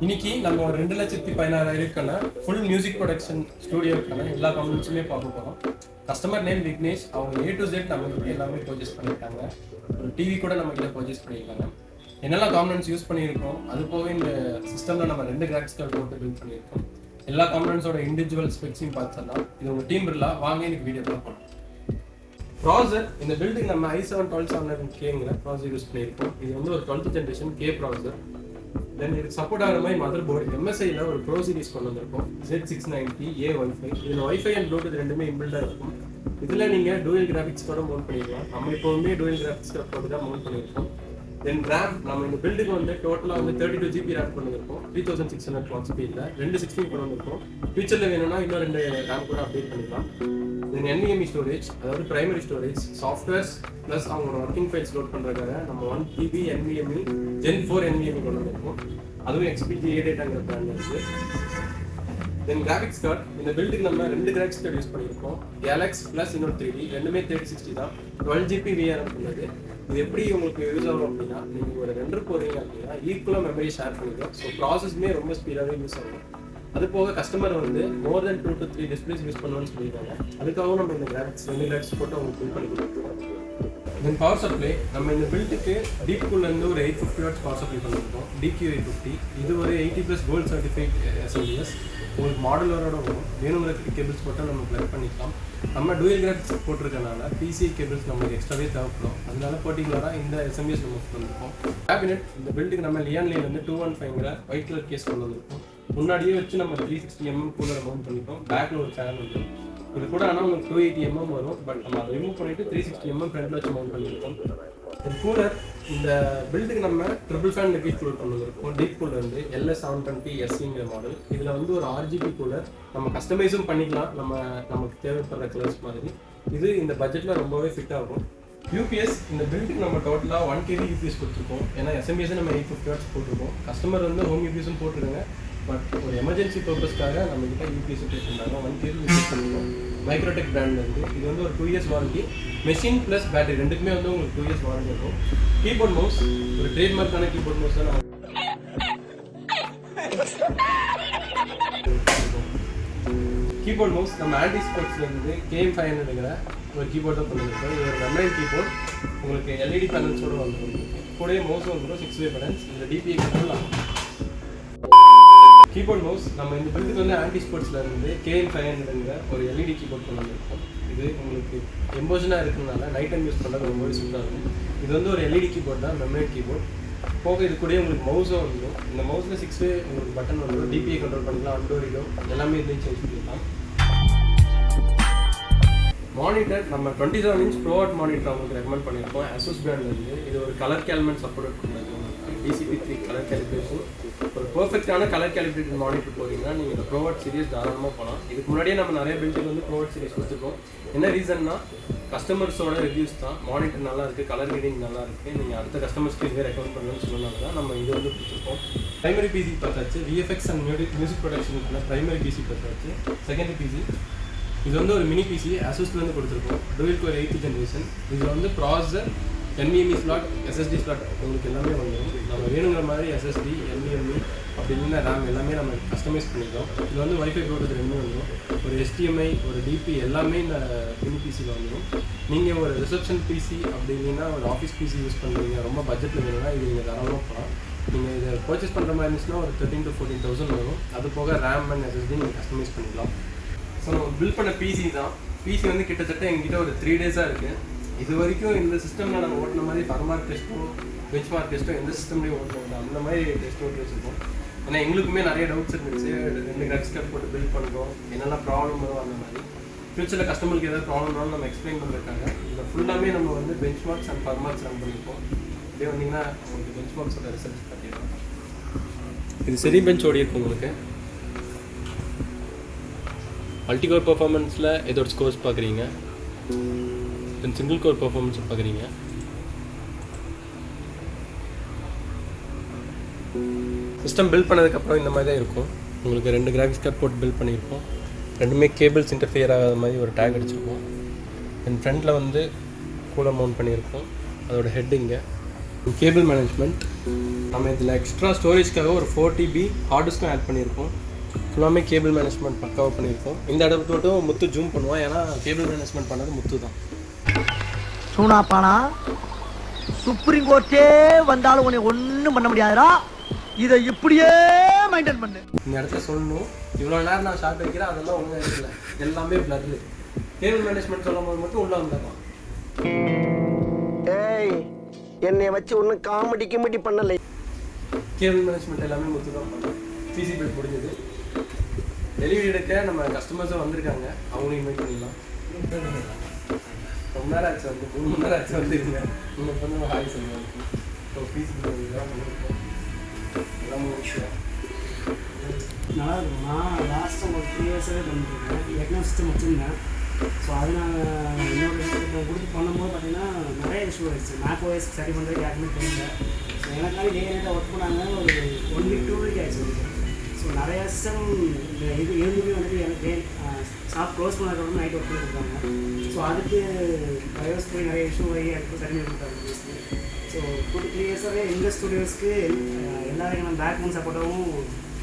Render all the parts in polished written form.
இன்னைக்கு நம்ம ஒரு 2,16,000க்கான ஃபுல் மியூசிக் ப்ரொடக்ஷன் ஸ்டூடியோக்கான எல்லா காம்பனன்ட்ஸுமே பார்க்க போகிறோம். Customer name Vignesh. அவங்க A to Z நம்மகிட்ட எல்லாமே பர்ச்சேஸ் பண்ணியிருக்காங்க. ஒரு டிவி கூட நம்மகிட்ட பர்ச்சேஸ் பண்ணியிருக்காங்க. என்னெல்லாம் காம்பனன்ட்ஸ் யூஸ் பண்ணியிருக்கோம், அது போக இந்த சிஸ்டமில் நம்ம 2 கிராஃபிக்ஸ் கார்டு போட்டு பில்ட் பண்ணியிருக்கோம். எல்லா காம்பனன்ட்ஸோட இண்டிவிஜுவல் ஸ்பெக்ஸையும் பார்த்துடலாம். இது உங்கள் Teambirla வாங்க எனக்கு வீடியோ பார்க்கலாம். ப்ராசர் இந்த பில்டுக்கு நம்ம i7-1270Kங்கிற ப்ராசர் யூஸ் பண்ணியிருக்கோம். இது வந்து ஒரு 12th ஜென்ரேஷன் K ப்ராசர். தென் இதுக்கு சப்போர்ட் ஆகிற மாதிரி மதர் போர்டு MSIயில் ஒரு ப்ரோ சீரிஸ் கொண்டு வந்திருக்கோம். Z690 A15. இதில் வைஃபை அண்ட் ப்ளூடூத் ரெண்டுமே இன்பில்டாக இருக்கும். இதில் நீங்கள் டூயல் கிராஃபிக்ஸ் கூட மவுண்ட் பண்ணிக்கலாம். நம்ம எப்போவுமே டூயல் கிராஃபிக்ஸ் போட்டு தான் மவுண்ட் பண்ணியிருக்கோம். தென் ரேம் நம்ம இந்த பில்டுக்கு வந்து டோட்டலாக வந்து 32 GB ரேம் கொண்டு வந்திருக்கோம். 3600 clock ஸ்பீடில் 216 கொண்டு வந்திருக்கோம். ஃபியூச்சரில் வேணும்னா இன்னும் 2 ரேம் கூட அப்டேட் பண்ணிக்கலாம். தென் NVMe ஸ்டோரேஜ், அதாவது பிரைமரி ஸ்டோரேஜ், சாஃப்ட்வேர்ஸ் ப்ளஸ் அவங்களோட ஒர்க்கிங் ஃபைல்ஸ் லோட் பண்ணுறதுக்காக நம்ம 1 TB NVMe Gen 4 NVMe கொண்டு வந்திருக்கோம். அதுவும் XPG A-Dataங்கிற பிராண்ட் இருக்குது. தென் கிராஃபிக்ஸ் கார்டு இந்த பில்டுக்கு நம்ம 2 கிராஃபிக்ஸ் கார்டு யூஸ் பண்ணியிருக்கோம். கேலக்ஸ் ப்ளஸ் இன்னொரு 3D ரெண்டுமே 3060 தான். 12 GB VRM உள்ளது. இது எப்படி உங்களுக்கு யூஸ் ஆகும் அப்படின்னா, நீங்கள் ஒரு ரெண்டர் போகிறீங்க அப்படின்னா ஈக்குவலாக மெமரி ஷேர் பண்ணிக்கலாம். ஸோ ப்ராசஸ்மே ரொம்ப ஸ்பீடாகவே யூஸ் ஆகும். அது போக கஸ்டமர் வந்து மோர் தென் 2 to 3 டிஸ்பிளேஸ் யூஸ் பண்ணுவோம்னு சொல்லியிருக்காங்க. அதுக்காகவும் நம்ம இந்த கிராஃபிக்ஸ் 2 கிராஃபிக்ஸ் போட்டு அவங்க பில் பண்ணி கொடுத்துருக்கோம். தென் பவர் சப்ளை நம்ம இந்த பில்டுக்கு டீப்கூல்லேருந்து ஒரு 850 வாட்ஸ் பவர் சப்ளை பண்ணியிருக்கோம். DQ850. இது ஒரு 80+ கோல்ட் சர்டிஃபைட் SLS. உங்களுக்கு மாடலரோட வரும். வேணுங்கிற கேபிள்ஸ் போட்டால் நம்ம ப்ளக் பண்ணிக்கலாம். நம்ம டூயல் கிராஃபிக்ஸ் போட்டிருக்கனால PCI கேபிள்ஸ் நம்மளுக்கு எக்ஸ்ட்ராவே தேவைப்படும். அதனால பர்டிகுலராக இந்த SMS நம்ம பண்ணியிருக்கோம். கேபினெட் இந்த பில்டுக்கு நம்ம லியான்லேருந்து 215ங்கிற ஒயிட் கலர் கேஸ் கொண்டு வந்திருக்கோம். முன்னாடியே வச்சு நம்ம 360mm கூலரை மவுண்ட் பண்ணிப்போம். பேக்கில் ஒரு ஃபேன் வந்து இது கூட ஆனால் உங்களுக்கு 280mm வரும். பட் நம்ம அதை ரிமூவ் பண்ணிவிட்டு 360mm ஃப்ரண்ட்டில் வச்சு மவுண்ட் பண்ணியிருக்கோம். கூலர் இந்த பில்டுக்கு நம்ம ட்ரிபிள் ஃபேன் லிக்விட் கூலர் கொண்டு வந்திருக்கோம். டீப் கூலர் வந்து LS720 SCங்கிற மாடல். இதில் வந்து ஒரு RGB கூலர் நம்ம கஸ்டமைஸும் பண்ணிக்கலாம், நமக்கு தேவைப்படுற கலர்ஸ் மாதிரி. இது இந்த பட்ஜெட்டில் ரொம்பவே ஃபிட் ஆகும். UPS இந்த பில்டுக்கு நம்ம டோட்டலாக 1 kV UPS கொடுத்துருக்கோம். ஏன்னா SMS நம்ம 850 வாட்ஸ் போட்டிருக்கோம். கஸ்டமர் வந்து ஹோம் UPSும் போட்டிருக்காங்க. பட் ஒரு எமர்ஜென்சி பர்பஸ்க்காக நம்மகிட்ட UPS பேசியிருந்தாங்க. 1 kV யூஸ் பண்ணிருக்கோம். மைக்ரோடெக் பிராண்ட் வந்து இது வந்து ஒரு 2 years warranty. Machine plus battery ரெண்டுக்குமே வந்து உங்களுக்கு 2 years வாரண்டி இருக்கும். கீபோர்ட் மவுஸ் ஒரு ட்ரேட்மார்க்கான கீபோர்ட் மவுஸ் தான். கீபோர்ட் மவுஸ் நம்ம ஆன்டி ஸ்போர்ட்ஸ்லேருந்து KM500ங்கிற ஒரு கீபோர்ட் தான் பண்ணியிருக்கோம். இது ஒரு மெமரி கீபோர்ட். உங்களுக்கு LED பேனல்ஸோடு வந்துடும். கூடவே மவுஸ் வந்துடும் 6 way பேனல்ஸ். இதில் DPI கண்ட்ரோல் ஆகும். கீபோர்ட் மவுஸ் நம்ம இந்த பில்டுக்கு வந்து ஆன்டி ஸ்போர்ட்ஸ்லேருந்து KM500ங்கிற ஒரு LED கீபோர்ட் கொண்டு வந்திருக்கோம். இது உங்களுக்கு எம்போஷனாக இருக்கிறதுனால நைட் டைம் யூஸ் பண்ணுறது ரொம்பவே சூப்பராக இருக்கும். இது வந்து ஒரு LED கீபோர்ட் தான், மெமரி கீபோர்ட். போக இது கூட உங்களுக்கு மவுஸும் வந்துடும். இந்த மவுஸில் 6 way உங்களுக்கு பட்டன் வந்துடும். DPI கண்ட்ரோல் பண்ணிக்கலாம், அண்டோரிடோ எல்லாமே இதையும் சேஞ்ச் பண்ணிக்கலாம். மானிட்டர் நம்ம 27 inch ப்ரோ ஆட் மானிட்டர் உங்களுக்கு ரெக்கமெண்ட் பண்ணியிருக்கோம். Asus பிராண்ட்லேருந்து. இது ஒரு கலர் கேல்மெண்ட் சப்போர்ட் பண்ணுறது. DCP3 colour calibration. ஒரு பர்ஃபெக்டான கலர் கேலிப்ரேட்டட் மானிட்டர் போகிறீங்கன்னா நீங்கள் இந்த ப்ரோ ஆட் சீரிஸ் தாராளமாக போகலாம். இதுக்கு முன்னாடியே நம்ம நிறைய பில்டுக்கு வந்து ப்ரோ ஆட் சீரிஸ் கொடுத்துருக்கோம். என்ன ரீசன்னா கஸ்டமர்ஸோட ரிவ்யூஸ் தான். மானிட்டர் நல்லா இருக்குது, கலர் ரீடிங் நல்லா இருக்குது, நீங்கள் அடுத்த கஸ்டமர்ஸ்க்கு இதுவே ரெக்கமெண்ட் பண்ணணும்னு சொன்னனால தான் நம்ம இது வந்து கொடுத்துருக்கோம். ப்ரைமரி PC பார்த்தாச்சு. VFX அண்ட் மியூசிக் ப்ரொடக்ஷனுக்குள்ள ப்ரைமரி PC பார்த்தாச்சு. செகண்டரி PC இது வந்து ஒரு மினி PC Asusலேருந்து கொடுத்துருக்கோம். Dual core 8th generation. இதில் வந்து ப்ராசர், NVMe ஸ்லாட், SSD ஸ்லாட் உங்களுக்கு எல்லாமே வந்துடும். நம்ம வேணுங்கிற மாதிரி SSD, NVMe அப்படி இல்லைன்னா RAM எல்லாமே நம்ம கஸ்டமைஸ் பண்ணிக்கலாம். இதில் வந்து வைஃபை ப்ளூடூத் ரெண்டுமே வந்துடும். ஒரு HDMI, ஒரு DP எல்லாமே இந்த மினி PCயில் வந்துடும். நீங்கள் ஒரு ரிசப்ஷன் PC அப்படி இல்லைன்னா ஒரு ஆஃபீஸ் PC யூஸ் பண்ணுறீங்க, ரொம்ப பட்ஜெட்டில் வேணும்னா இது நீங்கள் தாராளமாக போகலாம். நீங்கள் இதை பர்ச்சேஸ் பண்ணுற மாதிரி இருந்துச்சுன்னா ஒரு 13,000 to 14,000 வரும். அது போக RAM அண்ட் SSD நீங்கள் கஸ்டமைஸ் பண்ணிக்கலாம். ஸோ நம்ம பில் பண்ண PC தான். PC வந்து கிட்டத்தட்ட எங்ககிட்ட ஒரு 3 days-ஆக இருக்குது. இது வரைக்கும் இந்த சிஸ்டமில் நம்ம ஓட்டின மாதிரி ஃபர்மார்க் டெஸ்ட்டோ பெஞ்ச்மார்க் டெஸ்ட்டோ எந்த சிஸ்டம்லேயும் ஓட்டணும் அந்த மாதிரி டெஸ்ட் ஓட்டி வச்சுருக்கோம். ஏன்னா எங்களுக்குமே நிறைய டவுட்ஸ் இருந்துச்சு. 2 கிராஃபிக்ஸ் கார்டு போட்டு பில்ட் பண்ணுறோம், என்னெல்லாம் ப்ராப்ளம் வரும் அந்த மாதிரி. ஃபியூச்சரில் கஸ்டமருக்கு ஏதாவது ப்ராப்ளம்னாலும் நம்ம எக்ஸ்பிளைன் பண்ணியிருக்காங்க. இதில் ஃபுல்லாமே நம்ம வந்து பெஞ்ச்மார்க்ஸ் அண்ட் ஃபர்மார்க்ஸ் ரன் பண்ணியிருக்கோம். இப்படியே வந்தீங்கன்னா உங்களுக்கு பெஞ்ச்மார்க்ஸோட ரிசல்ட்ஸ் பார்த்திங்கன்னா இது சரி பெஞ்ச் ஓடி இருக்கும். உங்களுக்கு மல்டிகோர் பர்ஃபார்மன்ஸில் எதோட ஸ்கோர்ஸ் பார்க்குறீங்க, தென் சிங்கிள் கோர் பர்ஃபார்மன்ஸ் பார்க்குறீங்க. சிஸ்டம் பில்ட் பண்ணதுக்கப்புறம் இந்த மாதிரி தான் இருக்கும். உங்களுக்கு 2 கிராஃபிக்ஸ் கார்டு போட்டு பில்ட் பண்ணியிருக்கோம். ரெண்டுமே கேபிள்ஸ் இன்டர்ஃபியர் ஆகாத மாதிரி ஒரு டேக் அடிச்சிருக்கோம். தென் ஃப்ரண்ட்டில் வந்து கூலர் மவுண்ட் பண்ணியிருக்கோம். அதோட ஹெட் இங்கே கேபிள் மேனேஜ்மெண்ட். நம்ம இதில் எக்ஸ்ட்ரா ஸ்டோரேஜ்க்காக ஒரு 4 GB ஹார்ட் டிஸ்க்கும் ஆட் பண்ணியிருக்கோம். ஃபுல்லாமே கேபிள் மேனேஜ்மெண்ட் பக்காவாக பண்ணியிருக்கோம். இந்த இடத்துல மட்டும் முத்து ஜூம் பண்ணுவோம், ஏன்னா கேபிள் மேனேஜ்மெண்ட் பண்ணது முத்து தான். சூனாப்பானா சுப்ரீம் கோர்ட்டே வந்தாலும் உன்னை ஒன்றும் பண்ண முடியாதுடா, இதை இப்படியே மெயின்டைன் பண்ணு. இந்த இடத்துல சொல்லணும், இவ்வளோ நேரம் நான் ஷார்ட் வைக்கிறேன், அதெல்லாம் ஒன்றும் இருக்குல்ல, எல்லாமே பிளர்ரு. கேபிள் மேனேஜ்மெண்ட் சொல்லும் போது மட்டும் உள்ள வந்துடலாம். ஏய், என்னை வச்சு ஒன்றும் காமெடி கிமெடி பண்ணலை. கேபிள் மேனேஜ்மெண்ட் எல்லாமே முத்து தான் பண்ணோம். பிசி பில் முடிஞ்சது. டெலிவரி எடுக்க நம்ம கஸ்டமர்ஸும் வந்திருக்காங்க, அவங்களையும் இன்வைட் பண்ணிடலாம். ரொம்ப நேரம் ஆச்சு வந்து, 3 மணி நேரம் ஆச்சு வந்துருங்க. நீங்கள் பண்ண ஹாய் சொல்லுவாங்க. ஸோ பிசி பில் எல்லாம் பண்ணியிருக்கோம், எல்லாம் முடிச்சுக்கிறேன். நல்லா இருக்கும். நான் லாஸ்ட்டாக ஒரு 3 இயர்ஸாகவே பண்ணிட்டுருக்கேன். ஏற்கனவே சிஸ்டம் வச்சுருந்தேன். ஸோ அது நான் இன்னொரு கொடுத்து பண்ணும்போது பார்த்தீங்கன்னா நிறைய இஷ்யூ ஆகிடுச்சு. மேக் ஓஎஸ் சரி பண்ணுறதுக்கு யாருமே தெரியல. ஸோ எனக்காக டே நைட்டாக ஒர்க் பண்ணாங்க. ஒரு 1 வீக் 2 வீக் ஆகிடுச்சு. ஸோ நிறையா சிஸ்டம் இந்த இது எழுந்துமே வந்துட்டு எனக்கு ஷாப் க்ளோஸ் பண்ணதுக்கப்புறம் நைட் ஒர்க் பண்ணியிருக்காங்க. ஸோ அதுக்கு பயோஸ் போய் நிறைய இஷ்யூ ஆகி அதுக்கு சரி பண்ணி கொடுத்தாங்க. ஸோ 2-3 இயர்ஸாகவே எங்கள் ஸ்டூடியோஸ்க்கு எல்லா வகையான பேக் போன் சப்போர்ட்டாகவும்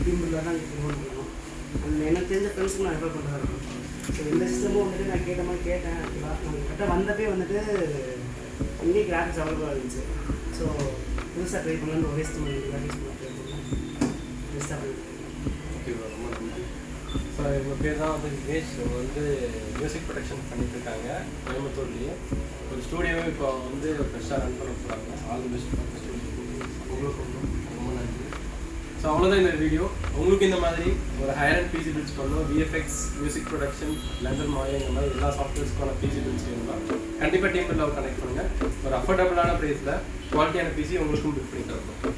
டீம்பில் தான் ரிமோட் பண்ணணும். அந்த எனக்கு தெரிஞ்ச ஃப்ரெண்ட்ஸுக்கு நான் ரெஃபர் பண்ணுறதா இருக்கும். ஸோ இந்த சிஸ்டமும் வந்துட்டு நான் கேட்ட மாதிரி கேட்டேன். ஆக்சுவலாக நான் கரெக்டாக வந்தப்பே வந்துட்டு இங்கே கிராஃபிக்ஸ் அவைலபிளாக இருந்துச்சு. ஸோ புதுசாக ட்ரை பண்ணலான்னு ஒரே சிஸ்டம் கிராஃபிக்ஸ் ட்ரை பண்ணேன். பெஸ்ட்டாக பண்ணிட்டு. ஓகே ப்ரோ, ரொம்ப நன்றி. ஸோ இவங்க பேர் தான் வந்து விக்னேஷ். இவங்க வந்து மியூசிக் ப்ரொடக்ஷன் பண்ணிட்டுருக்காங்க கோயம்புத்தூர்லேயே. ஒரு ஸ்டூடியோவே இப்போ வந்து ஃப்ரெஷ்ஷாக ரன் பண்ண போகிறாங்க. ஆல் தி பெஸ்ட் உங்களுக்கு ரொம்ப நன்றி. ஸோ அவ்வளோதான் இந்த வீடியோ. உங்களுக்கு இந்த மாதிரி ஒரு ஹையர் அண்ட் பிசி பில்ஸ் பண்ணணும், VFX, music production, lender modelling, இந்த மாதிரி எல்லா சாஃப்ட்வேர்ஸ்க்கான பிசி பில்ஸ் வேணும்னா கண்டிப்பாக டீம்பிர்லாவை கனெக்ட் பண்ணுங்கள். ஒரு அஃபோர்டபுளான ப்ரைஸில் குவாலிட்டியான பிசி உங்களுக்கும் பில் பண்ணி தரணும்.